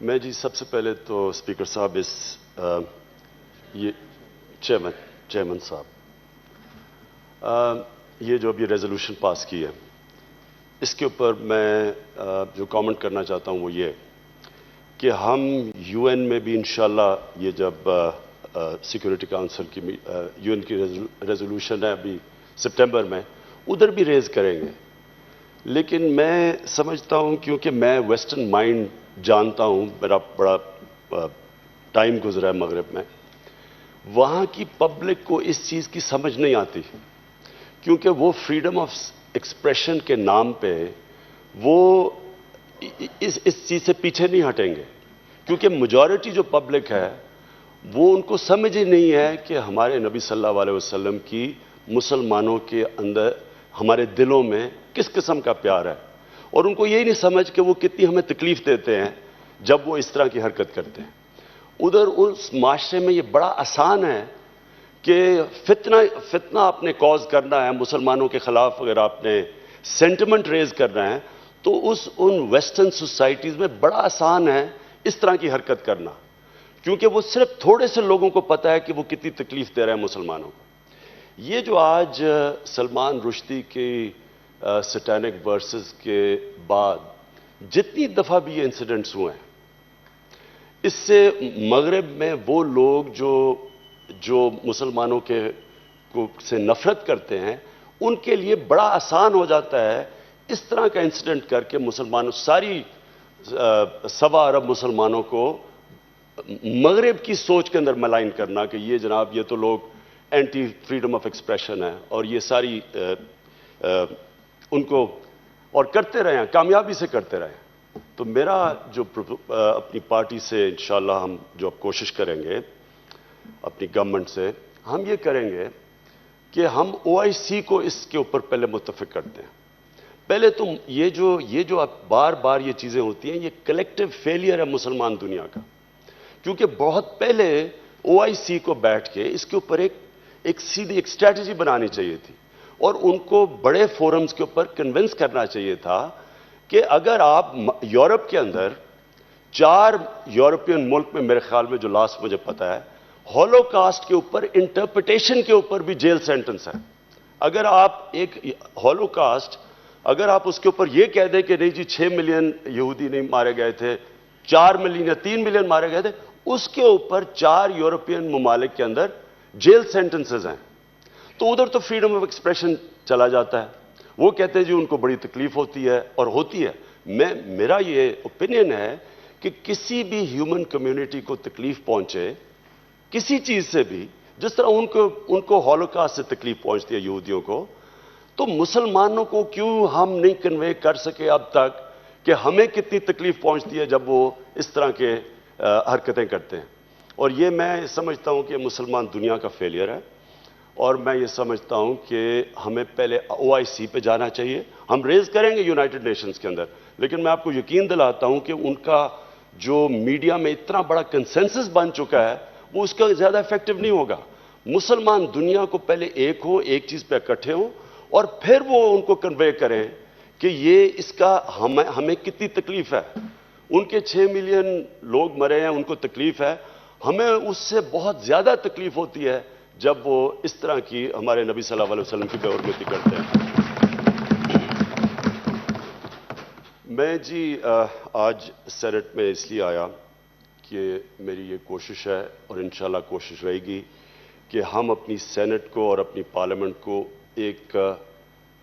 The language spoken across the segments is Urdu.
میں جی سب سے پہلے تو اسپیکر صاحب یہ چیئرمین صاحب یہ جو ابھی ریزولوشن پاس کی ہے اس کے اوپر میں جو کامنٹ کرنا چاہتا ہوں وہ یہ کہ ہم یو این میں بھی انشاءاللہ یہ جب سیکورٹی کاؤنسل کی یو این کی ریزولوشن ہے ابھی سپٹمبر میں ادھر بھی ریز کریں گے. لیکن میں سمجھتا ہوں کیونکہ میں ویسٹرن مائنڈ جانتا ہوں، میرا بڑا ٹائم گزرا ہے مغرب میں، وہاں کی پبلک کو اس چیز کی سمجھ نہیں آتی کیونکہ وہ فریڈم آف ایکسپریشن کے نام پہ وہ اس چیز سے پیچھے نہیں ہٹیں گے کیونکہ میجورٹی جو پبلک ہے وہ ان کو سمجھ ہی نہیں ہے کہ ہمارے نبی صلی اللہ علیہ وسلم کی مسلمانوں کے اندر ہمارے دلوں میں کس قسم کا پیار ہے، اور ان کو یہی نہیں سمجھ کہ وہ کتنی ہمیں تکلیف دیتے ہیں جب وہ اس طرح کی حرکت کرتے ہیں. ادھر اس معاشرے میں یہ بڑا آسان ہے کہ فتنہ آپ نے کاز کرنا ہے مسلمانوں کے خلاف، اگر آپ نے سینٹیمنٹ ریز کرنا ہے تو ان ویسٹرن سوسائٹیز میں بڑا آسان ہے اس طرح کی حرکت کرنا کیونکہ وہ صرف تھوڑے سے لوگوں کو پتہ ہے کہ وہ کتنی تکلیف دے رہے ہیں مسلمانوں کو. یہ جو آج سلمان رشدی کی سٹینک ورسز کے بعد جتنی دفعہ بھی یہ انسیڈنٹس ہوئے ہیں اس سے مغرب میں وہ لوگ جو مسلمانوں سے نفرت کرتے ہیں ان کے لیے بڑا آسان ہو جاتا ہے اس طرح کا انسیڈنٹ کر کے مسلمانوں ساری 1.25 ارب مسلمانوں کو مغرب کی سوچ کے اندر ملائن کرنا کہ یہ جناب یہ تو لوگ اینٹی فریڈم آف ایکسپریشن ہے اور یہ ساری ان کو اور کرتے رہے ہیں، کامیابی سے کرتے رہے ہیں. تو میرا جو اپنی پارٹی سے انشاءاللہ ہم جو کوشش کریں گے اپنی گورنمنٹ سے ہم یہ کریں گے کہ ہم OIC کو اس کے اوپر پہلے متفق کرتے ہیں. پہلے تو یہ جو بار بار یہ چیزیں ہوتی ہیں یہ کلیکٹیو فیلئر ہے مسلمان دنیا کا کیونکہ بہت پہلے OIC کو بیٹھ کے اس کے اوپر ایک سیدھی ایک اسٹریٹجی بنانی چاہیے تھی اور ان کو بڑے فورمز کے اوپر کنونس کرنا چاہیے تھا کہ اگر آپ یورپ کے اندر 4 یورپین ملک میں میرے خیال میں جو لاسٹ مجھے پتا ہے ہولوکاسٹ کے اوپر انٹرپریٹیشن کے اوپر بھی جیل سینٹنس ہے. اگر آپ ایک ہولوکاسٹ اگر آپ اس کے اوپر یہ کہہ دیں کہ نہیں جی 6 ملین یہودی نہیں مارے گئے تھے، 4 ملین یا 3 ملین مارے گئے تھے، اس کے اوپر 4 یورپین ممالک کے اندر جیل سینٹنسز ہیں تو ادھر تو فریڈم آف ایکسپریشن چلا جاتا ہے. وہ کہتے ہیں جی ان کو بڑی تکلیف ہوتی ہے اور ہوتی ہے. میرا یہ اوپینین ہے کہ کسی بھی ہیومن کمیونٹی کو تکلیف پہنچے کسی چیز سے بھی، جس طرح ان کو ہولوکاسٹ سے تکلیف پہنچتی ہے یہودیوں کو، تو مسلمانوں کو کیوں ہم نہیں کنوے کر سکے اب تک کہ ہمیں کتنی تکلیف پہنچتی ہے جب وہ اس طرح کے حرکتیں کرتے ہیں. اور یہ میں سمجھتا ہوں کہ مسلمان دنیا کا فیلئر ہے اور میں یہ سمجھتا ہوں کہ ہمیں پہلے OIC پہ جانا چاہیے. ہم ریز کریں گے یونائٹڈ نیشنز کے اندر، لیکن میں آپ کو یقین دلاتا ہوں کہ ان کا جو میڈیا میں اتنا بڑا کنسنسس بن چکا ہے وہ اس کا زیادہ افیکٹو نہیں ہوگا. مسلمان دنیا کو پہلے ایک چیز پہ اکٹھے ہوں اور پھر وہ ان کو کنوے کریں کہ یہ اس کا ہمیں کتنی تکلیف ہے. ان کے 6 ملین لوگ مرے ہیں، ان کو تکلیف ہے، ہمیں اس سے بہت زیادہ تکلیف ہوتی ہے جب وہ اس طرح کی ہمارے نبی صلی اللہ علیہ وسلم کی بے حرمتی کرتے ہیں. میں جی آج سینٹ میں اس لیے آیا کہ میری یہ کوشش ہے اور انشاءاللہ کوشش رہے گی کہ ہم اپنی سینٹ کو اور اپنی پارلیمنٹ کو ایک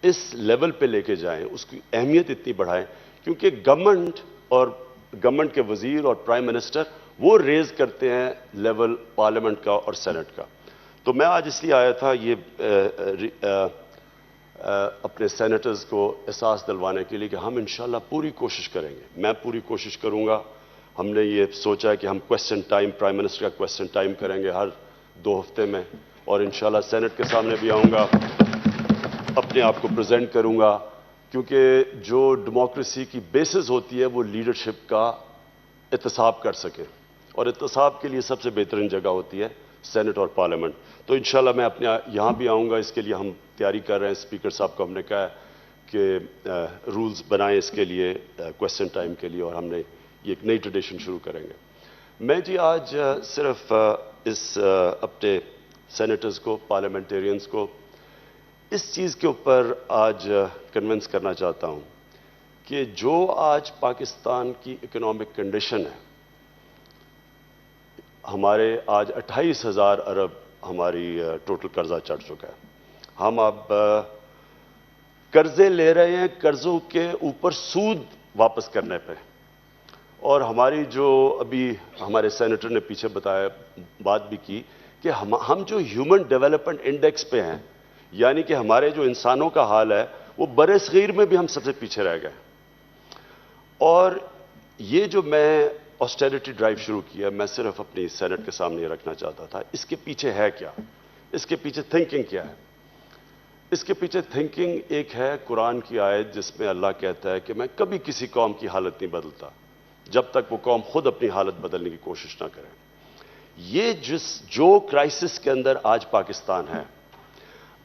اس لیول پہ لے کے جائیں، اس کی اہمیت اتنی بڑھائیں کیونکہ گورنمنٹ کے وزیر اور پرائم منسٹر وہ ریز کرتے ہیں لیول پارلیمنٹ کا اور سینٹ کا. تو میں آج اس لیے آیا تھا یہ اپنے سینیٹرز کو احساس دلوانے کے لیے کہ ہم انشاءاللہ پوری کوشش کریں گے، میں پوری کوشش کروں گا. ہم نے یہ سوچا ہے کہ ہم کویسچن ٹائم پرائم منسٹر کا کویسچن ٹائم کریں گے ہر 2 ہفتے میں اور انشاءاللہ سینٹ کے سامنے بھی آؤں گا، اپنے آپ کو پریزنٹ کروں گا کیونکہ جو ڈیموکریسی کی بیسز ہوتی ہے وہ لیڈرشپ کا احتساب کر سکے اور احتساب کے لیے سب سے بہترین جگہ ہوتی ہے سینٹ اور پارلیمنٹ. تو انشاءاللہ میں اپنے یہاں بھی آؤں گا. اس کے لیے ہم تیاری کر رہے ہیں. اسپیکر صاحب کو ہم نے کہا ہے کہ رولز بنائیں اس کے لیے کویسچن ٹائم کے لیے اور ہم نے یہ ایک نئی ٹریڈیشن شروع کریں گے. میں جی آج صرف اس اپنے سینیٹرز کو، پارلیمنٹیرینز کو اس چیز کے اوپر آج کنونس کرنا چاہتا ہوں کہ جو آج پاکستان کی اکنامک کنڈیشن ہے، ہمارے آج 28,000 ارب ہماری ٹوٹل قرضہ چڑھ چکا ہے. ہم اب قرضے لے رہے ہیں قرضوں کے اوپر سود واپس کرنے پہ. اور ہماری جو ابھی ہمارے سینیٹر نے پیچھے بتایا، بات بھی کی کہ ہم جو ہیومن ڈیولپمنٹ انڈیکس پہ ہیں، یعنی کہ ہمارے جو انسانوں کا حال ہے وہ برِ صغیر میں بھی ہم سب سے پیچھے رہ گئے. اور یہ جو میں آسٹیرٹی ڈرائیو شروع کیا، میں صرف اپنی سینٹ کے سامنے یہ رکھنا چاہتا تھا. اس کے پیچھے ہے کیا؟ اس کے پیچھے تھنکنگ کیا ہے؟ اس کے پیچھے تھنکنگ ایک ہے قرآن کی آیت جس میں اللہ کہتا ہے کہ میں کبھی کسی قوم کی حالت نہیں بدلتا جب تک وہ قوم خود اپنی حالت بدلنے کی کوشش نہ کرے. یہ جو کرائسس کے اندر آج پاکستان ہے،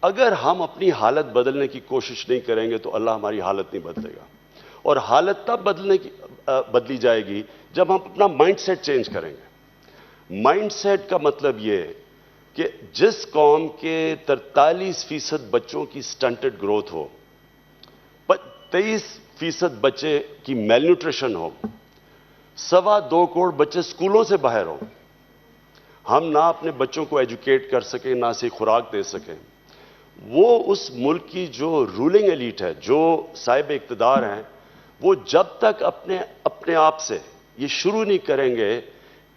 اگر ہم اپنی حالت بدلنے کی کوشش نہیں کریں گے تو اللہ ہماری حالت نہیں بدلے گا. اور حالت تب بدلی جائے گی جب ہم اپنا مائنڈ سیٹ چینج کریں گے. مائنڈ سیٹ کا مطلب یہ کہ جس قوم کے 43% بچوں کی سٹنٹڈ گروتھ ہو، 23% بچے کی میل نیوٹریشن ہو، 2.25 کروڑ بچے سکولوں سے باہر ہوں، ہم نہ اپنے بچوں کو ایجوکیٹ کر سکیں، نہ سے خوراک دے سکیں، وہ اس ملک کی جو رولنگ ایلیٹ ہے، جو صاحب اقتدار ہیں، وہ جب تک اپنے آپ سے یہ شروع نہیں کریں گے،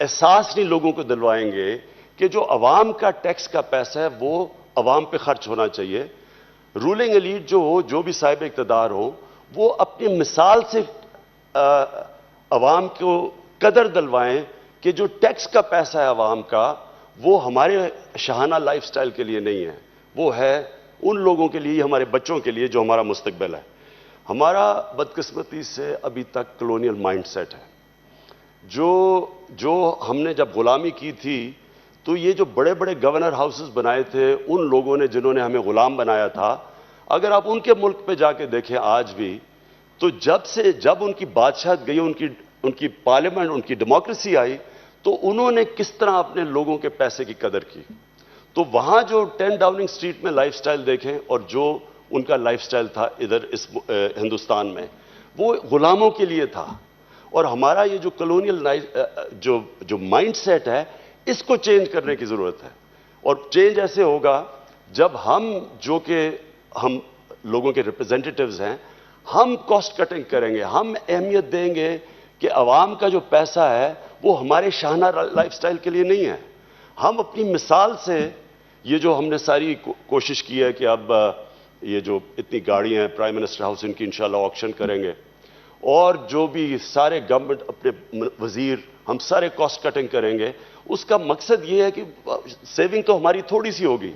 احساس نہیں لوگوں کو دلوائیں گے کہ جو عوام کا ٹیکس کا پیسہ ہے وہ عوام پہ خرچ ہونا چاہیے. رولنگ ایلیٹ جو ہو، جو بھی صاحب اقتدار ہو، وہ اپنی مثال سے عوام کو قدر دلوائیں کہ جو ٹیکس کا پیسہ ہے عوام کا، وہ ہمارے شاہانہ لائف سٹائل کے لیے نہیں ہے، وہ ہے ان لوگوں کے لیے، ہمارے بچوں کے لیے جو ہمارا مستقبل ہے. ہمارا بدقسمتی سے ابھی تک کلونیل مائنڈ سیٹ ہے. جو ہم نے جب غلامی کی تھی تو یہ جو بڑے بڑے گورنر ہاؤسز بنائے تھے ان لوگوں نے جنہوں نے ہمیں غلام بنایا تھا، اگر آپ ان کے ملک پہ جا کے دیکھیں آج بھی، تو جب ان کی بادشاہت گئی، ان کی پارلیمنٹ، ان کی ڈیموکریسی آئی، تو انہوں نے کس طرح اپنے لوگوں کے پیسے کی قدر کی. تو وہاں جو 10 ڈاؤننگ اسٹریٹ میں لائف سٹائل دیکھیں اور جو ان کا لائف سٹائل تھا ادھر اس ہندوستان میں، وہ غلاموں کے لیے تھا. اور ہمارا یہ جو کلونیل جو مائنڈ سیٹ ہے، اس کو چینج کرنے کی ضرورت ہے. اور چینج ایسے ہوگا جب جو کہ ہم لوگوں کے ریپرزینٹیٹیوز ہیں، ہم کاسٹ کٹنگ کریں گے، ہم اہمیت دیں گے کہ عوام کا جو پیسہ ہے وہ ہمارے شاہانہ لائف سٹائل کے لیے نہیں ہے. ہم اپنی مثال سے یہ جو ہم نے ساری کوشش کی ہے کہ اب یہ جو اتنی گاڑیاں ہیں پرائم منسٹر ہاؤس، ان کی انشاءاللہ آکشن کریں گے، اور جو بھی سارے گورنمنٹ اپنے وزیر، ہم سارے کاسٹ کٹنگ کریں گے. اس کا مقصد یہ ہے کہ سیونگ تو ہماری تھوڑی سی ہوگی،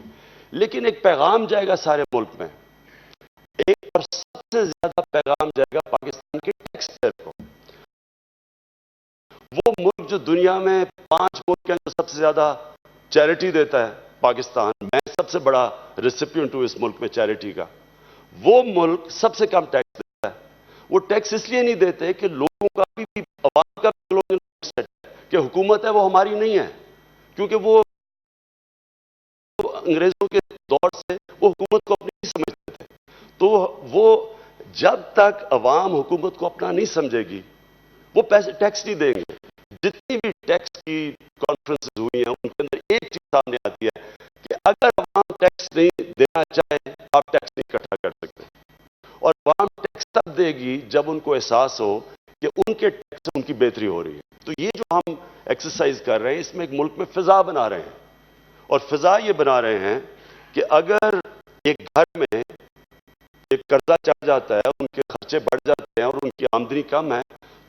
لیکن ایک پیغام جائے گا سارے ملک میں. ایک اور سب سے زیادہ پیغام جائے گا پاکستان کے ٹیکس پیئر کو. وہ ملک جو دنیا میں 5 ملک کے اندر سب سے زیادہ چیریٹی دیتا ہے، پاکستان، میں سب سے بڑا ریسیپینٹ ہوں اس ملک میں چیریٹی کا، وہ ملک سب سے کم ٹیکس دیتا ہے. وہ ٹیکس اس لیے نہیں دیتے کہ لوگوں کا بھی، عوام کا بھی کہ حکومت ہے وہ ہماری نہیں ہے، کیونکہ وہ انگریزوں کے دور سے وہ حکومت کو اپنی نہیں سمجھتے تھے. تو وہ جب تک عوام حکومت کو اپنا نہیں سمجھے گی، وہ پیسے ٹیکس نہیں دیں گے. جتنی بھی ٹیکس کی کانفرنسز ہوئی ہیں ان کے اندر ایک چیز سامنے آتی ہے کہ اگر عوام ٹیکس نہیں دینا چاہے آپ ٹیکس نہیں اکٹھا کر سکتے. اور عوام ٹیکس تب دے گی جب ان کو احساس ہو کہ ان کے ٹیکس سے ان کی بہتری ہو رہی ہے. تو یہ جو ہم ایکسرسائز کر رہے ہیں، اس میں ایک ملک میں فضا بنا رہے ہیں. اور فضا یہ بنا رہے ہیں کہ اگر ایک گھر میں ایک قرضہ چڑھ جاتا ہے، ان کے خرچے بڑھ جاتے ہیں اور ان کی آمدنی کم ہے،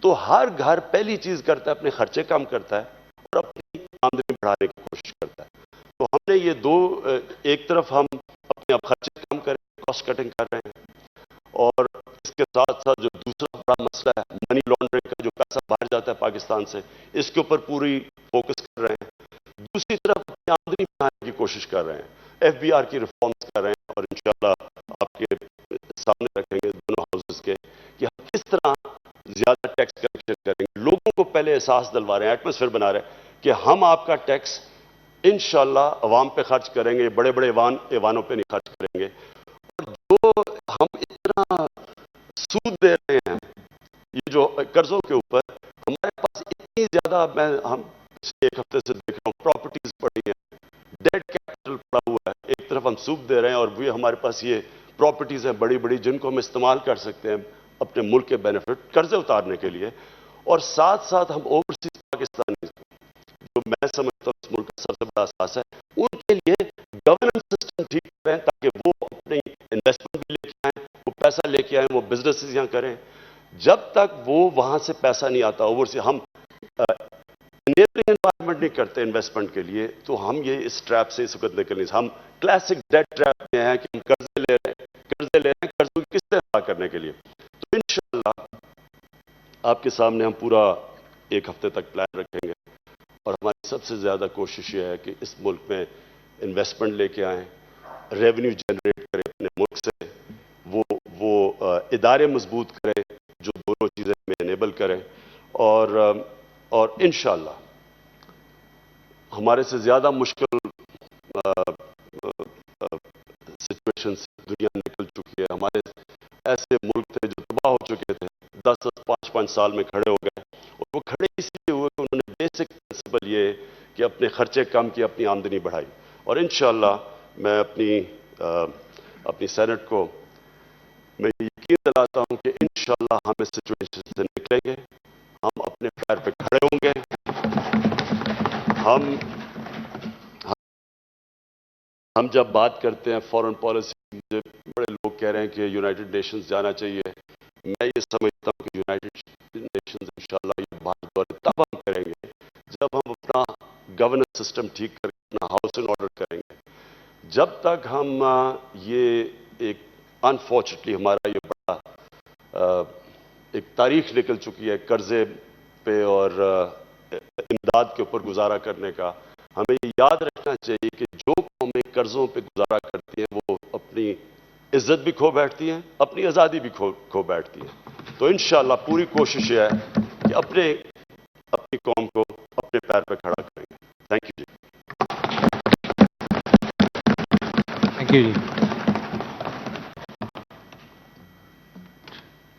تو ہر گھر پہلی چیز کرتا ہے اپنے خرچے کم کرتا ہے اور اپنی آمدنی بڑھانے کی کوشش کرتا ہے. تو ہم نے یہ ایک طرف ہم اپنے اب خرچے کم کریں، کاسٹ کٹنگ کر رہے ہیں، اور اس کے ساتھ ساتھ جو دوسرا بڑا مسئلہ ہے منی لانڈرنگ کا، جو پیسہ باہر جاتا ہے پاکستان سے، اس کے اوپر پوری فوکس کر رہے ہیں. دوسری طرف اپنی آمدنی بڑھانے کی کوشش کر رہے ہیں، FBR کی ریفارمز کر رہے ہیں، اور انشاءاللہ آپ کے سامنے رکھیں گے دونوں ہاؤسز کے کہ ہم کس طرح زیادہ ٹیکس کلیکشن کریں گے. لوگوں کو پہلے احساس دلوا رہے ہیں, ایٹماسفیئر بنا رہے ہیں کہ ہم آپ کا ٹیکس انشاءاللہ عوام پہ خرچ کریں گے, بڑے بڑے ایوانوں پہ نہیں خرچ کریں گے. اور جو ہم اتنا سود دے رہے ہیں یہ جو قرضوں کے اوپر, ہمارے پاس اتنی زیادہ, ہم ایک ہفتے سے دیکھ رہا ہوں پراپرٹیز پڑی ہیں, ڈیڈ کیپٹل پڑا ہوا ہے. ایک طرف ہم سود دے رہے ہیں اور وہ ہمارے پاس یہ پراپرٹیز ہیں بڑی بڑی جن کو ہم استعمال کر سکتے ہیں اپنے ملک کے بینیفٹ قرضے اتارنے کے لیے. اور ساتھ ساتھ ہم اوورسیز پاکستانی جو میں سمجھتا ہوں اس ملک کا سب سے بڑا اثاث ہے, ان کے لیے گورننس سسٹم ٹھیک کریں تاکہ وہ اپنی انویسٹمنٹ بھی لے کے آئیں, وہ پیسہ لے کے آئیں, وہ بزنسز یہاں کریں. جب تک وہ وہاں سے پیسہ نہیں آتا اوورسیز, ہم انیبلنگ انوائرمنٹ نہیں کرتے انویسٹمنٹ کے لیے, تو ہم یہ اس ٹریپ سے اس وقت نکل نہیں. ہم کلاسک ڈیٹ ٹریپ میں ہیں کہ ہم قرضے لے رہے ہیں قرضوں کی قسطیں ادا کرنے کے لیے. تو انشاءاللہ آپ کے سامنے ہم پورا ایک ہفتے تک پلان رکھیں گے, اور ہماری سب سے زیادہ کوشش یہ ہے کہ اس ملک میں انویسٹمنٹ لے کے آئیں, ریونیو جنریٹ کریں اپنے ملک سے, وہ ادارے مضبوط کریں جو دونوں چیزیں میں انیبل کریں, اور انشاءاللہ ہمارے سے زیادہ مشکل سچویشن سے دنیا نکل چکی ہے. ہمارے ایسے ملک تھے جو تباہ ہو چکے تھے, 10-5 سال میں کھڑے ہو گئے, اور وہ کھڑے اس لیے ہوئے کہ انہوں نے بیسک پرنسپل یہ کہ اپنے خرچے کم کیے, اپنی آمدنی بڑھائی. اور انشاءاللہ میں اپنی سینٹ کو میں یقین دلاتا ہوں کہ انشاءاللہ ہم اس سچویشن سے نکلیں گے, ہم اپنے پیر پہ کھڑے ہوں گے. ہم جب بات کرتے ہیں فارن پالیسی, مجھے بڑے لوگ کہہ رہے ہیں کہ یونائٹڈ نیشنز جانا چاہیے. میں یہ سمجھتا ہوں کہ یونائٹڈ نیشنز انشاءاللہ یہ بات دور تب ہم کریں گے جب ہم اپنا گورننس سسٹم ٹھیک کر کے اپنا ہاؤس ان آرڈر کریں گے. جب تک ہم یہ ایک انفارچونیٹلی ہمارا یہ بڑا ایک تاریخ نکل چکی ہے قرضے پہ اور امداد کے اوپر گزارا کرنے کا, ہمیں یہ یاد رکھنا چاہیے کہ جو قومیں قرضوں پہ گزارا کرتی ہیں وہ اپنی عزت بھی کھو بیٹھتی ہیں, اپنی آزادی بھی کھو بیٹھتی ہیں. تو انشاءاللہ پوری کوشش یہ ہے کہ اپنی قوم کو اپنے پیر پہ کھڑا کریں گے. تھینک یو جی. تھینک یو جی.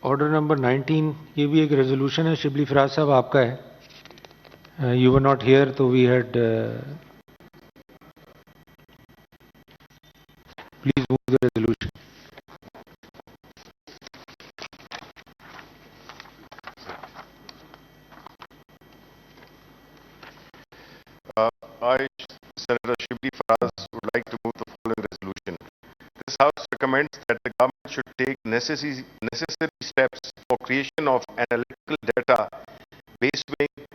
آرڈر نمبر 19 یہ بھی ایک ریزولوشن ہے. شبلی فراز صاحب آپ کا ہے. یو ور ناٹ ہیئر تو we had please move the resolution. I, Senator Shibli Faraz, would like to move the following resolution. This House recommends that the government should take necessary steps for creation of an analytical data-based wing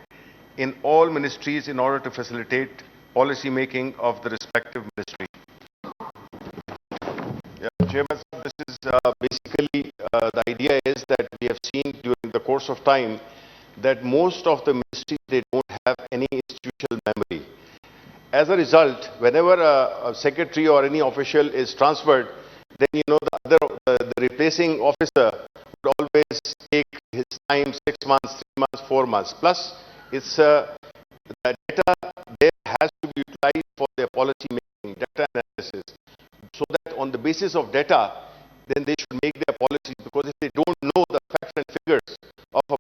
in all ministries in order to facilitate policy making of the respective ministry. Chairman, this is basically the idea is that we have seen during the course of time that most of the ministries, they don't have any institutional memory. As a result, whenever a secretary or any official is transferred, then the replacing officer would always take his time, 6 months, 3 months, 4 months. Plus, it's the data there has to be utilized for their policy making, data analysis, so that on the basis of data,